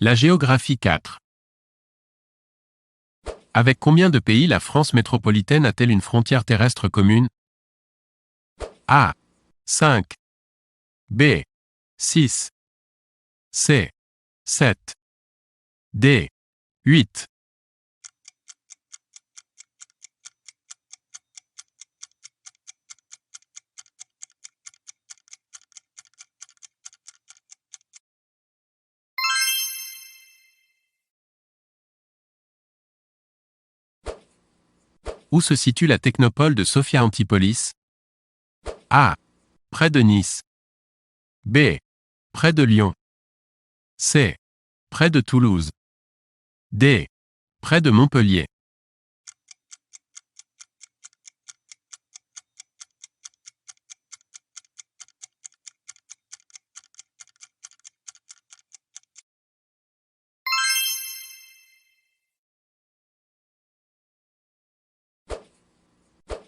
La géographie 4. Avec combien de pays la France métropolitaine a-t-elle une frontière terrestre commune? A. 5. B. 6. C. 7. D. 8. Où se situe la technopole de Sophia Antipolis? A. Près de Nice. B. Près de Lyon. C. Près de Toulouse. D. Près de Montpellier.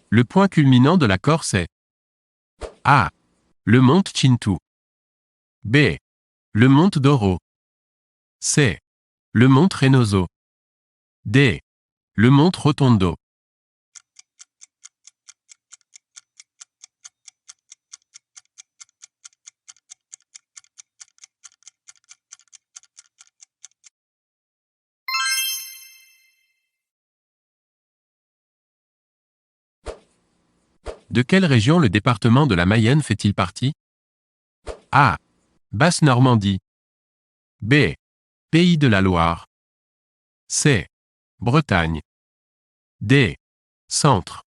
Le point culminant de la Corse est A. Le monte Cintoux. B. Le monte Doro. C. Le monte Renoso. D. Le monte Rotondo. De quelle région le département de la Mayenne fait-il partie? A. Basse-Normandie. B. Pays de la Loire. C. Bretagne. D. Centre.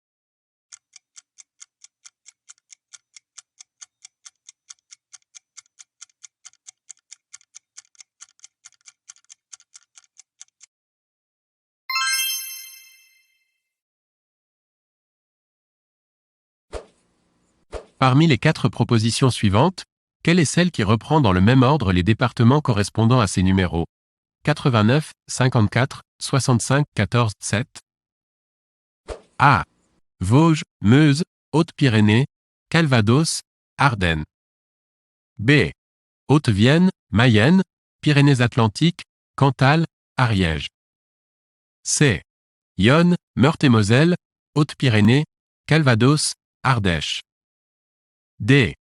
Parmi les 4 propositions suivantes, quelle est celle qui reprend dans le même ordre les départements correspondant à ces numéros? 89, 54, 65, 14, 7. A. Vosges, Meuse, Haute-Pyrénées, Calvados, Ardennes. B. Haute-Vienne, Mayenne, Pyrénées-Atlantiques, Cantal, Ariège. C. Yonne, Meurthe-et-Moselle, Haute-Pyrénées, Calvados, Ardèche. D.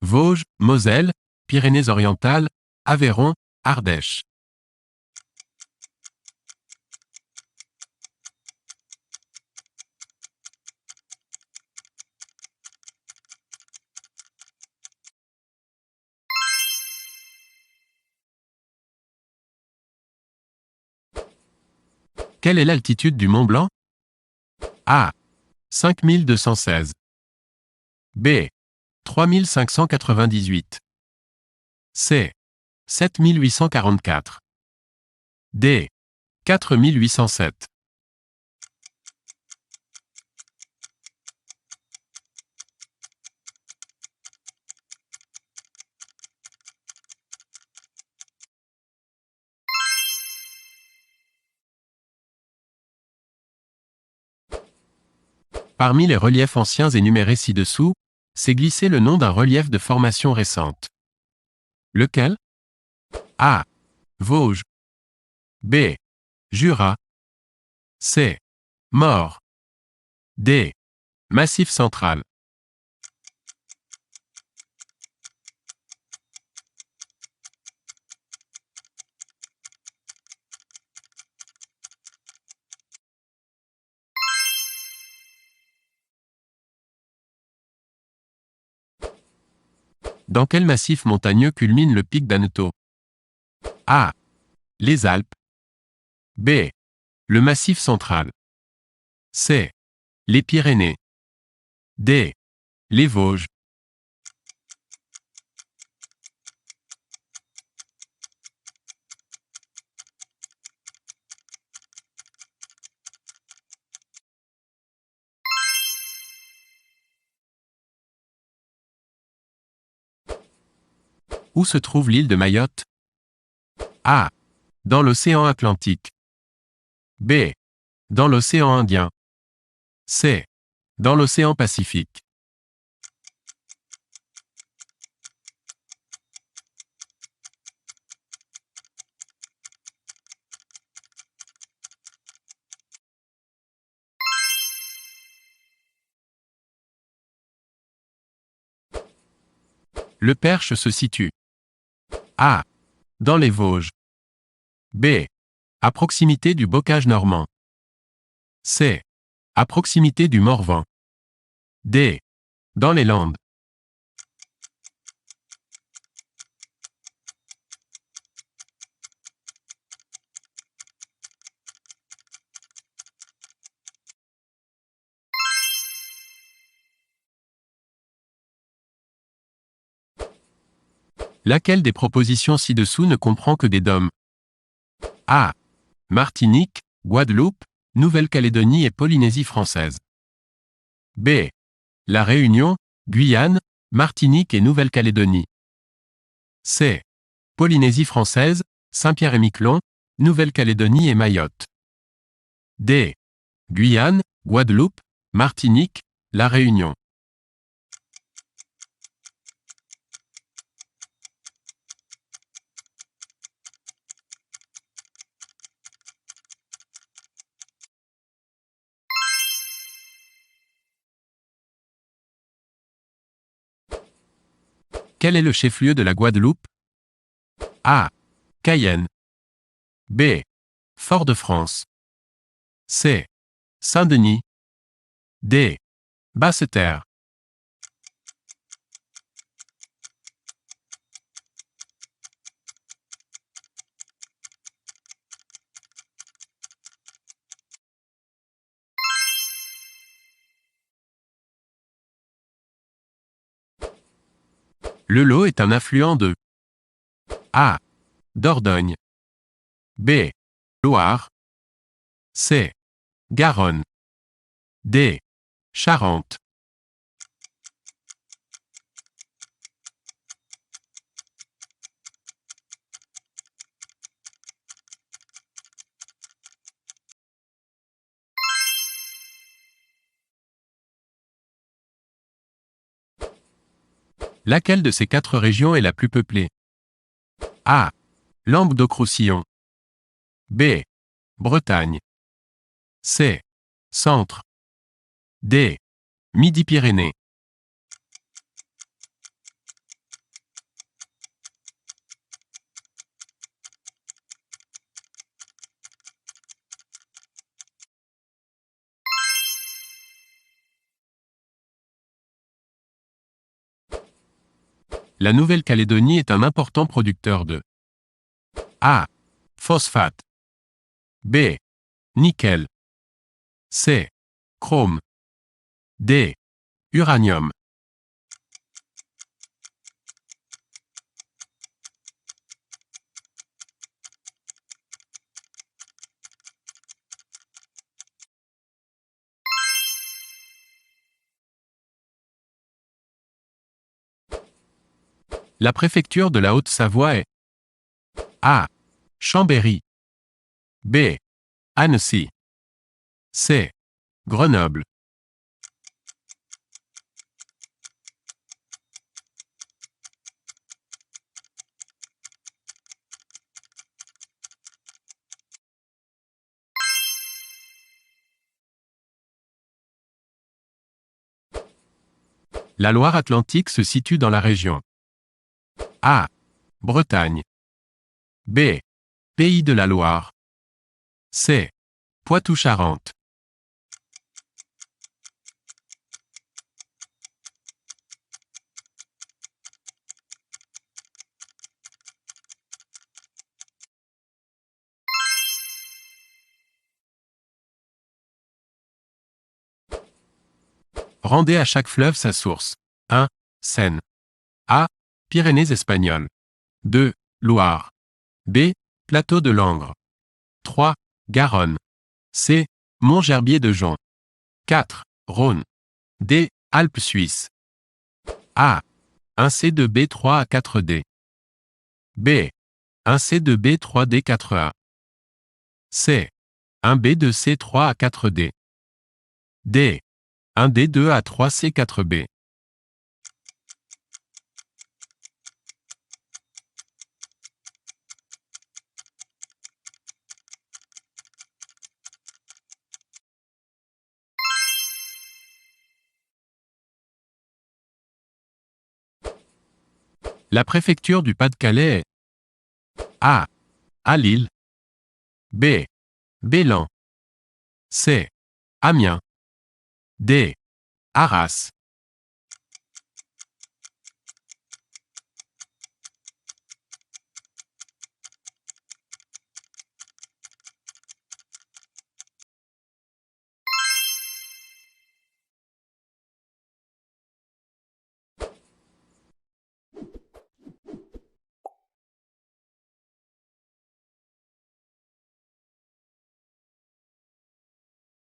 Vosges, Moselle, Pyrénées-Orientales, Aveyron, Ardèche. Quelle est l'altitude du Mont Blanc? A. 5216. B. 3598. C. 7844. D. 4807. Parmi les reliefs anciens énumérés ci-dessous, c'est glissé le nom d'un relief de formation récente. Lequel? A. Vosges. B. Jura. C. Maure. D. Massif central. Dans quel massif montagneux culmine le pic d'Aneto? A. Les Alpes. B. Le Massif central. C. Les Pyrénées. D. Les Vosges. Où se trouve l'île de Mayotte? A. Dans l'océan Atlantique. B. Dans l'océan Indien. C. Dans l'océan Pacifique. Le Perche se situe A. Dans les Vosges. B. À proximité du Bocage normand. C. À proximité du Morvan. D. Dans les Landes. Laquelle des propositions ci-dessous ne comprend que des DOM? A. Martinique, Guadeloupe, Nouvelle-Calédonie et Polynésie française. B. La Réunion, Guyane, Martinique et Nouvelle-Calédonie. C. Polynésie française, Saint-Pierre-et-Miquelon, Nouvelle-Calédonie et Mayotte. D. Guyane, Guadeloupe, Martinique, La Réunion. Quel est le chef-lieu de la Guadeloupe? A. Cayenne. B. Fort-de-France. C. Saint-Denis. D. Basse-Terre. Le Lot est un affluent de A. Dordogne. B. Loire. C. Garonne. D. Charente. Laquelle de ces 4 régions est la plus peuplée? A. Languedoc-Roussillon. B. Bretagne. C. Centre. D. Midi-Pyrénées. La Nouvelle-Calédonie est un important producteur de A. Phosphate. B. Nickel. C. Chrome. D. Uranium. La préfecture de la Haute-Savoie est A. Chambéry. B. Annecy. C. Grenoble. La Loire-Atlantique se situe dans la région A. Bretagne. B. Pays de la Loire. C. Poitou-Charentes. Rendez à chaque fleuve sa source. 1. Seine. A. Pyrénées espagnoles. 2. Loire. B. Plateau de Langres. 3. Garonne. C. Mont-Gerbier de Jonc. 4. Rhône. D. Alpes suisses. A. 1 C2B 3 A 4D. B. 1 C2B 3D 4A. C. 1 B2 C 3 A 4D. D. 1 D2 A 3 C 4B. La préfecture du Pas-de-Calais est A. À Lille. B. Bélan. C. Amiens. D. Arras.